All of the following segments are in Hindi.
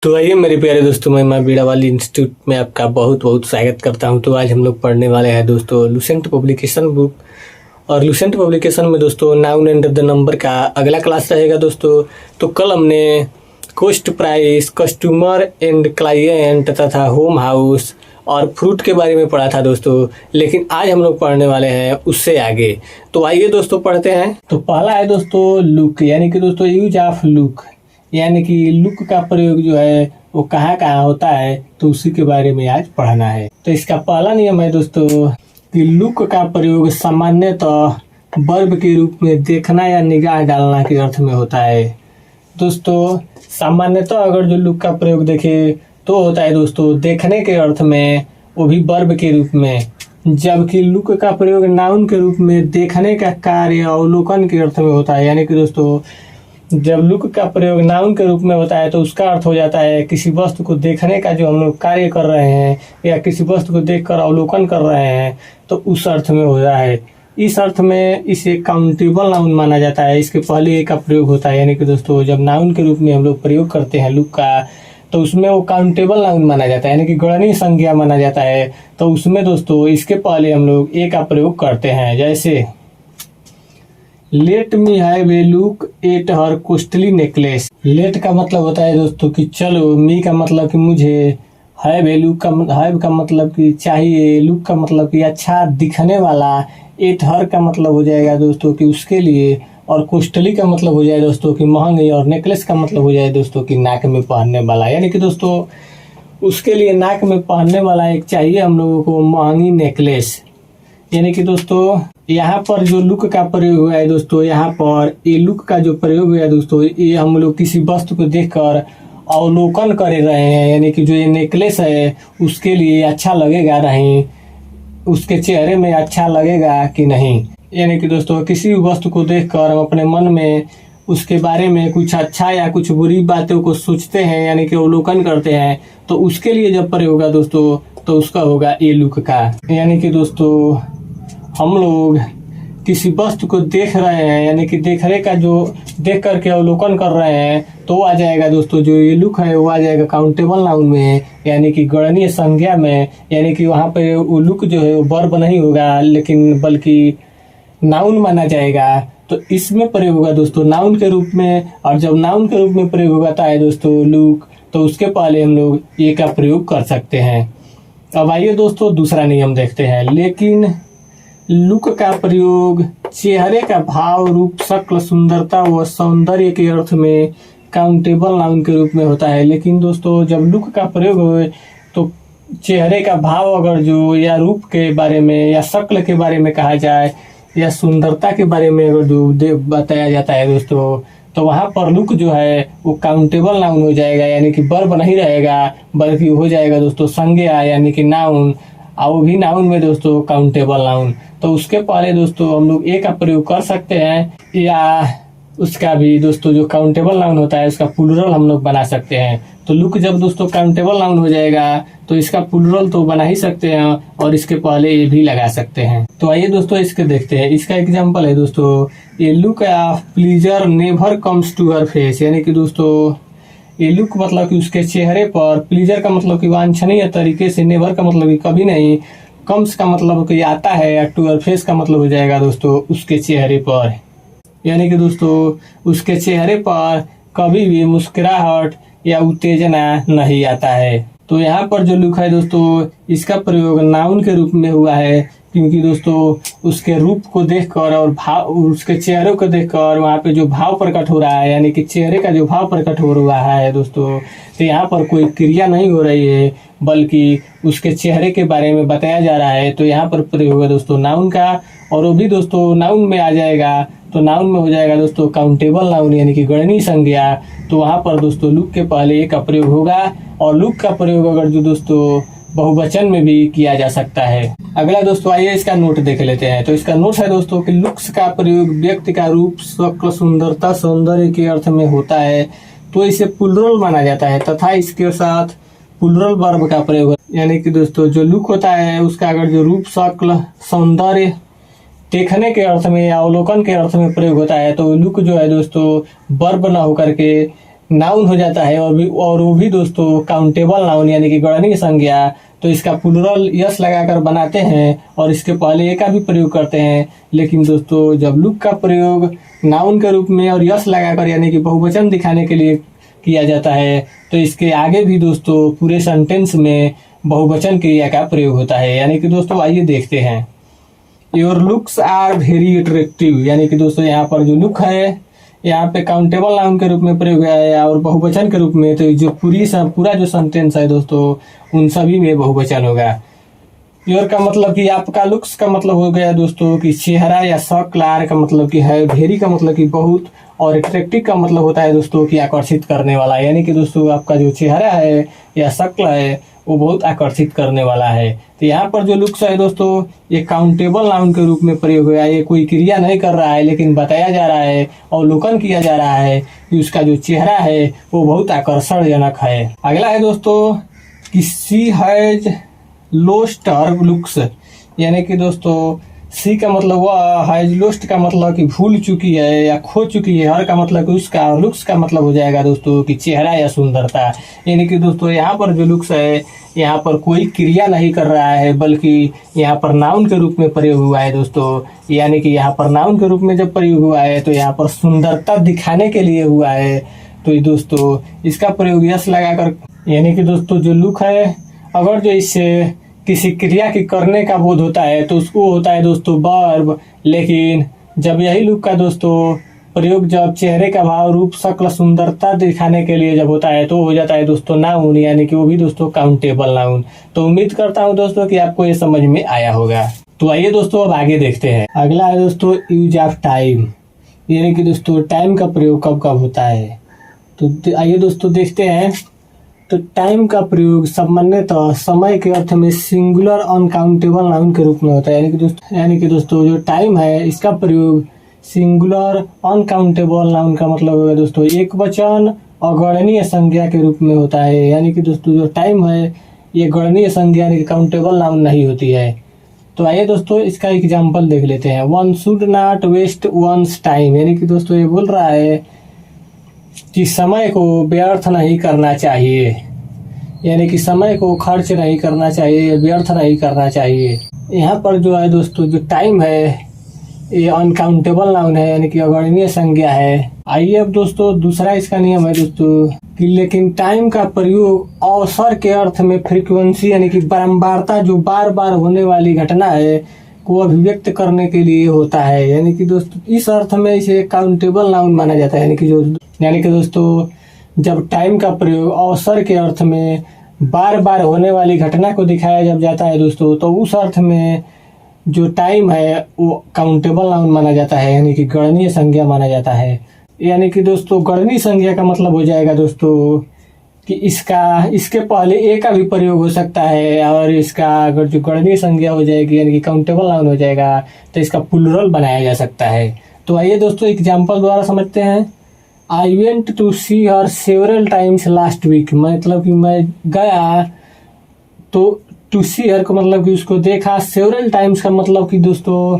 तो आइए मेरे प्यारे दोस्तों, मैं माँ बीड़ावाली इंस्टीट्यूट में आपका बहुत बहुत स्वागत करता हूं। तो आज हम लोग पढ़ने वाले हैं दोस्तों लुसेंट पब्लिकेशन बुक। और लुसेंट पब्लिकेशन में दोस्तों नाउन एंड द नंबर का अगला क्लास रहेगा दोस्तों। तो कल हमने cost price, customer and client तथा होम हाउस और फ्रूट के बारे में पढ़ा था दोस्तों, लेकिन आज हम लोग पढ़ने वाले हैं उससे आगे। तो आइए दोस्तों पढ़ते हैं। तो पहला है दोस्तों लुक, यानी कि दोस्तों यूज ऑफ लुक, यानी कि लुक का प्रयोग जो है वो कहाँ कहाँ होता है, तो उसी के बारे में आज पढ़ना है। तो इसका पहला नियम है दोस्तों कि लुक का प्रयोग सामान्यतः वर्ब के रूप में देखना या निगाह डालना के अर्थ में होता है। दोस्तों सामान्यतः अगर जो लुक का प्रयोग देखे तो होता है दोस्तों देखने के अर्थ में, वो भी वर्ब के रूप में, जबकि लुक का प्रयोग नाउन के रूप में देखने का कार्य अवलोकन के अर्थ में होता है। यानी कि दोस्तों जब लुक का प्रयोग नाउन के रूप में होता है तो उसका अर्थ हो जाता है किसी वस्तु को देखने का जो हम लोग कार्य कर रहे हैं या किसी वस्तु को देखकर अवलोकन कर रहे हैं, तो उस अर्थ में हो रहा है। इस अर्थ में इसे काउंटेबल नाउन माना जाता है। इसके पहले ए का प्रयोग होता है, यानी कि दोस्तों जब नाउन के रूप में हम लोग प्रयोग करते हैं लुक का, तो उसमें वो काउंटेबल नाउन माना जाता है, यानी कि गणनीय संज्ञा माना जाता है। तो उसमें दोस्तों इसके पहले हम लोग ए का प्रयोग करते हैं। जैसे let me have a look at her costly necklace. Let का मतलब होता है दोस्तों कि चलो, मी का मतलब कि मुझे, हैव ए लुक का हैव का मतलब कि चाहिए, लुक का मतलब कि अच्छा दिखने वाला, एट हर का मतलब हो जाएगा दोस्तों कि उसके लिए, और कॉस्टली का मतलब हो जाए दोस्तों कि महंगी, और नेकलेस का मतलब हो जाए दोस्तों कि नाक में पहनने वाला। यानी कि दोस्तों उसके लिए नाक में पहनने वाला एक चाहिए हम लोगों को महंगी नेकलेस। यानी कि दोस्तों यहाँ पर जो लुक का प्रयोग हुआ है दोस्तों, यहाँ पर ये लुक का जो प्रयोग हुआ है दोस्तों, ये हम लोग किसी वस्तु को देखकर अवलोकन कर रहे हैं। यानी कि जो ये नेकलेस है उसके लिए अच्छा लगेगा नहीं, उसके चेहरे में अच्छा लगेगा कि नहीं। यानी कि दोस्तों किसी वस्तु को देखकर हम अपने मन में उसके बारे में कुछ अच्छा या कुछ बुरी बातों को सोचते हैं, यानी कि अवलोकन करते हैं, तो उसके लिए जब प्रयोग होगा दोस्तों तो उसका होगा ए लुक का। यानी कि दोस्तों हम लोग किसी वस्तु को देख रहे हैं, यानी कि देखने का जो देख करके अवलोकन कर रहे हैं, तो आ जाएगा दोस्तों जो ये लुक है वो आ जाएगा काउंटेबल नाउन में, यानी कि गणनीय संज्ञा में। यानी कि वहाँ पे वो लुक जो है वो वर्ब नहीं होगा, लेकिन बल्कि नाउन माना जाएगा। तो इसमें प्रयोग होगा दोस्तों नाउन के रूप में, और जब नाउन के रूप में प्रयोग होता है दोस्तों लुक, तो उसके पहले हम लोग ये का प्रयोग कर सकते हैं। अब आइए दोस्तों दूसरा नियम देखते हैं। लेकिन लुक का प्रयोग चेहरे का भाव, रूप, शक्ल, सुंदरता व सौंदर्य के अर्थ में काउंटेबल नाउन के रूप में होता है। लेकिन दोस्तों जब लुक का प्रयोग हो तो चेहरे का भाव अगर जो या रूप के बारे में या शक्ल के बारे में कहा जाए या सुंदरता के बारे में अगर जो बताया जाता है दोस्तों, तो वहाँ पर लुक जो है वो काउंटेबल नाउन हो जाएगा। यानी कि वर्ब नहीं रहेगा, बल्कि हो जाएगा दोस्तों संज्ञा, यानी कि नाउन, और वो भी नाउन में दोस्तों काउंटेबल नाउन। तो उसके पहले दोस्तों हम लोग ए का प्रयोग कर सकते हैं, या उसका भी दोस्तों जो काउंटेबल नाउन होता है उसका प्लूरल हम लोग बना सकते हैं। तो लुक जब दोस्तों काउंटेबल नाउन हो जाएगा तो इसका प्लूरल तो बना ही सकते हैं, और इसके पहले ए भी लगा सकते हैं। तो आइए दोस्तों इसके देखते हैं। इसका एग्जाम्पल है दोस्तों, ये look of pleasure never comes to her face. यानी कि दोस्तों ये लुक मतलब कि उसके चेहरे पर, प्लीजर का मतलब कि वांछनीय तरीके से, नेवर का मतलब कि कभी नहीं, कम्स का मतलब कि आता है, या टू हर फेस का मतलब हो जाएगा दोस्तों उसके चेहरे पर। यानी कि दोस्तों उसके चेहरे पर कभी भी मुस्कुराहट या उत्तेजना नहीं आता है। तो यहाँ पर जो लुक है दोस्तों इसका प्रयोग नाउन के रूप में हुआ है, क्योंकि दोस्तों उसके रूप को देखकर और भाव, उसके चेहरे को देखकर वहाँ पे जो भाव प्रकट हो रहा है, यानी कि चेहरे का जो भाव प्रकट हो रहा है दोस्तों, तो यहाँ पर कोई क्रिया नहीं हो रही है, बल्कि उसके चेहरे के बारे में बताया जा रहा है। तो यहाँ पर प्रयोग होगा दोस्तों नाउन का, और वो भी दोस्तों नाउन में आ जाएगा। तो नाउन में हो जाएगा दोस्तों काउंटेबल नाउन, यानी कि गणनीय संज्ञा। तो वहाँ पर दोस्तों लुक के पहले ए का प्रयोग होगा, और लुक का प्रयोग अगर जो दोस्तों बहुवचन में भी किया जा सकता है। अगला दोस्तों आइए इसका नोट देख लेते हैं। तो इसका नोट है दोस्तों कि लुक्स का प्रयोग व्यक्ति का रूप, शक्ल, सुंदरता, सौंदर्य के अर्थ में होता है, तो इसे प्लूरल माना जाता है, तथा इसके साथ प्लूरल वर्ब का प्रयोग। यानी कि दोस्तों जो लुक होता है उसका अगर जो रूप, शक्ल, सौंदर्य देखने के अर्थ में या अवलोकन के अर्थ में प्रयोग होता है, तो लुक जो है दोस्तों वर्ब न होकर के नाउन हो जाता है, और वो भी दोस्तों काउंटेबल नाउन यानी कि गणनीय संज्ञा। तो इसका प्लूरल यस लगाकर बनाते हैं और इसके पहले ए का भी प्रयोग करते हैं। लेकिन दोस्तों जब लुक का प्रयोग नाउन के रूप में और यस लगाकर यानी कि बहुवचन दिखाने के लिए किया जाता है, तो इसके आगे भी दोस्तों पूरे सेंटेंस में बहुवचन क्रिया का प्रयोग होता है। यानी कि दोस्तों आइए देखते हैं। Your looks are very attractive, यानी कि दोस्तों यहाँ पर जो लुक है यहाँ पे काउंटेबल नाउन के रूप में प्रयोग हुआ है और बहुवचन के रूप में। तो जो पूरा जो सेंटेंस है दोस्तों उन सभी में बहुवचन होगा। योर का मतलब कि आपका, लुक्स का मतलब हो गया दोस्तों कि चेहरा या शक्ल, आर का मतलब कि है, वेरी का मतलब कि बहुत, और अट्रैक्टिव का मतलब होता है दोस्तों कि आकर्षित करने वाला। यानी कि दोस्तों आपका जो चेहरा है या शक्ल है वो बहुत आकर्षित करने वाला है। तो यहाँ पर जो लुक्स है दोस्तों ये काउंटेबल नाउन के रूप में प्रयोग हुआ है। ये कोई क्रिया नहीं कर रहा है लेकिन बताया जा रहा है, अवलोकन किया जा रहा है कि उसका जो चेहरा है वो बहुत आकर्षणजनक है। अगला है दोस्तों कि she has lost her looks, यानी कि दोस्तों सी का मतलब वह, हैज लोस्ट का मतलब कि भूल चुकी है या खो चुकी है, हर का मतलब कि उसका, और लुक्स का मतलब हो जाएगा दोस्तों कि चेहरा या सुंदरता। यानी कि दोस्तों यहाँ पर जो लुक्स है यहाँ पर कोई क्रिया नहीं कर रहा है बल्कि यहाँ पर नाउन के रूप में प्रयोग हुआ है दोस्तों। यानी कि यहाँ पर नाउन के रूप में जब प्रयोग हुआ है तो यहाँ पर सुंदरता दिखाने के लिए हुआ है। तो ये दोस्तों इसका प्रयोग यस लगाकर, यानी कि दोस्तों जो लुक है अगर जो इससे किसी क्रिया की करने का बोध होता है तो उसको होता है दोस्तों वर्ब। लेकिन जब यही लुक का दोस्तों प्रयोग जब चेहरे का भाव, रूप, शक्ल, सुंदरता दिखाने के लिए जब होता है तो हो जाता है दोस्तों नाउन, यानी कि वो भी दोस्तों काउंटेबल नाउन। तो उम्मीद करता हूँ दोस्तों कि आपको ये समझ में आया होगा। तो आइए दोस्तों अब आगे देखते हैं। अगला है दोस्तों यूज ऑफ टाइम, यानी कि दोस्तों टाइम का प्रयोग कब कब होता है। तो आइए दोस्तों देखते हैं। तो टाइम का प्रयोग सामान्यतः समय के अर्थ में सिंगुलर अनकाउंटेबल नाउन के रूप में होता है। यानी कि दोस्तों जो टाइम है इसका प्रयोग सिंगुलर अनकाउंटेबल नाउन का मतलब होगा दोस्तों एक वचन अगणनीय संज्ञा के रूप में होता है। यानी कि दोस्तों जो टाइम है ये गणनीय संज्ञा यानी कि काउंटेबल नाउन नहीं होती है। तो आइए दोस्तों इसका एग्जाम्पल देख लेते हैं। One should not waste one's time, यानी कि दोस्तों ये बोल रहा है कि समय को व्यर्थ नहीं करना चाहिए, यानी कि समय को खर्च नहीं करना चाहिए, व्यर्थ नहीं करना चाहिए। यहाँ पर जो है दोस्तों जो टाइम है ये अनकाउंटेबल नाउन है यानी कि अगणनीय संज्ञा है। आइए अब दोस्तों दूसरा इसका नियम है दोस्तों कि लेकिन टाइम का प्रयोग अवसर के अर्थ में फ्रीक्वेंसी यानी कि बारंबारता, जो बार बार होने वाली घटना है को अभिव्यक्त करने के लिए होता है। यानी कि दोस्तों इस अर्थ में इसे काउंटेबल नाउन माना जाता है। यानी कि दोस्तों जब टाइम का प्रयोग अवसर के अर्थ में बार बार होने वाली घटना को दिखाया जब जाता है दोस्तों, तो उस अर्थ में जो टाइम है वो काउंटेबल नाउन माना जाता है, यानी कि गणनीय संज्ञा माना जाता है। यानी कि दोस्तों गणनीय संज्ञा का मतलब हो जाएगा दोस्तों कि इसके पहले ए का भी प्रयोग हो सकता है, और इसका अगर जो गणनीय संज्ञा हो जाएगी यानी कि काउंटेबल नाउन हो जाएगा तो इसका प्लूरल बनाया जा सकता है। तो आइए दोस्तों एग्जाम्पल द्वारा समझते हैं। I went to see her several times last week, मतलब कि मैं गया, तो टू सी हर का मतलब कि उसको देखा, सेवरल टाइम्स का मतलब कि दोस्तों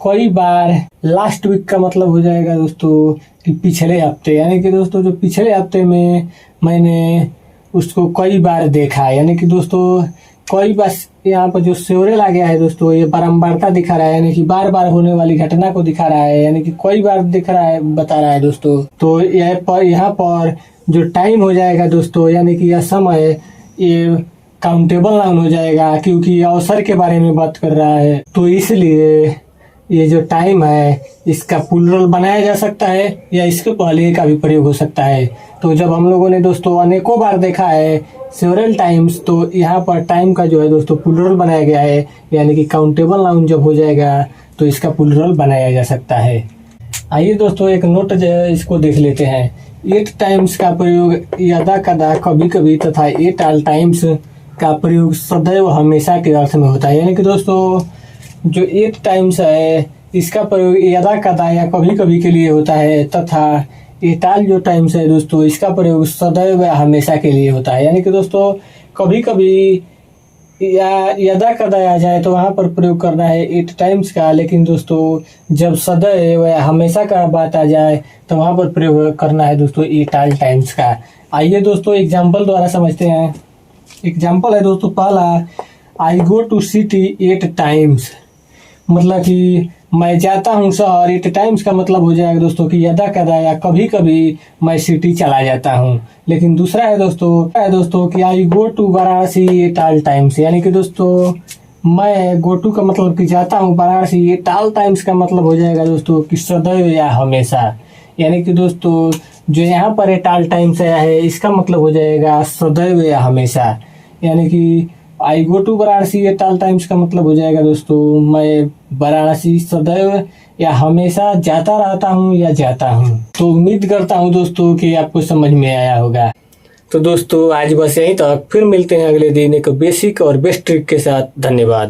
कई बार, लास्ट वीक का मतलब हो जाएगा दोस्तों कि पिछले हफ्ते, यानी कि दोस्तों जो पिछले हफ्ते में मैंने उसको कई बार देखा। यानी कि दोस्तों कई बार यहाँ पर जो सेवरल आ गया है दोस्तों ये बारंबारता दिखा रहा है, यानी कि बार बार होने वाली घटना को दिखा रहा है, यानी कि कई बार दिख रहा है, बता रहा है दोस्तों। तो यहाँ पर जो टाइम हो जाएगा दोस्तों यानी कि यह समय, ये काउंटेबल नाउन हो जाएगा क्योंकि अवसर के बारे में बात कर रहा है। तो इसलिए ये जो टाइम है इसका प्लूरल बनाया जा सकता है या इसके पहले का भी प्रयोग हो सकता है। तो जब हम लोगों ने दोस्तों अनेकों बार देखा है सेवरल टाइम्स, तो यहाँ पर टाइम का जो है दोस्तों प्लूरल बनाया गया है, यानी कि काउंटेबल नाउन जब हो जाएगा तो इसका प्लूरल बनाया जा सकता है। आइए दोस्तों एक नोट जो है इसको देख लेते हैं। 8 टाइम्स का प्रयोग यदा कदा, कभी कभी तथा 8 ऑल टाइम्स का प्रयोग सदैव हमेशा के अर्थ में होता है। यानी कि दोस्तों जो 8 टाइम्स है इसका प्रयोग यदा कदा या कभी कभी के लिए होता है, तथा 8 ऑल जो टाइम्स है दोस्तों इसका प्रयोग सदैव या हमेशा के लिए होता है। यानी कि दोस्तों कभी कभी या यदा कदा आ जाए तो वहां पर प्रयोग करना है एट टाइम्स का। लेकिन दोस्तों जब सदैव या हमेशा का बात आ जाए तो वहां पर प्रयोग करना है दोस्तों एट ऑल टाइम्स का। आइए दोस्तों एग्जाम्पल द्वारा समझते हैं। एग्जाम्पल है दोस्तों पहला, I go to city at times, मतलब कि मैं जाता हूँ शहर। एट टाइम्स का मतलब हो जाएगा दोस्तों कि यदा कदा या कभी कभी मैं सिटी चला जाता हूँ। लेकिन दूसरा है दोस्तों कि I go to Varanasi at all times, यानी कि दोस्तों मैं गो टू का मतलब कि जाता हूँ वाराणसी। एट ऑल टाइम्स का मतलब हो जाएगा दोस्तों कि सदैव या हमेशा। यानी कि दोस्तों जो यहाँ पर एट ऑल टाइम्स आया है इसका मतलब हो जाएगा सदैव या हमेशा। यानी कि I go to Varanasi at all times का मतलब हो जाएगा दोस्तों मैं वाराणसी सदैव या हमेशा जाता रहता हूँ या जाता हूँ। तो उम्मीद करता हूँ दोस्तों कि आपको समझ में आया होगा। तो दोस्तों आज बस यहीं तक, फिर मिलते हैं अगले दिन एक बेसिक और बेस्ट ट्रिक के साथ। धन्यवाद।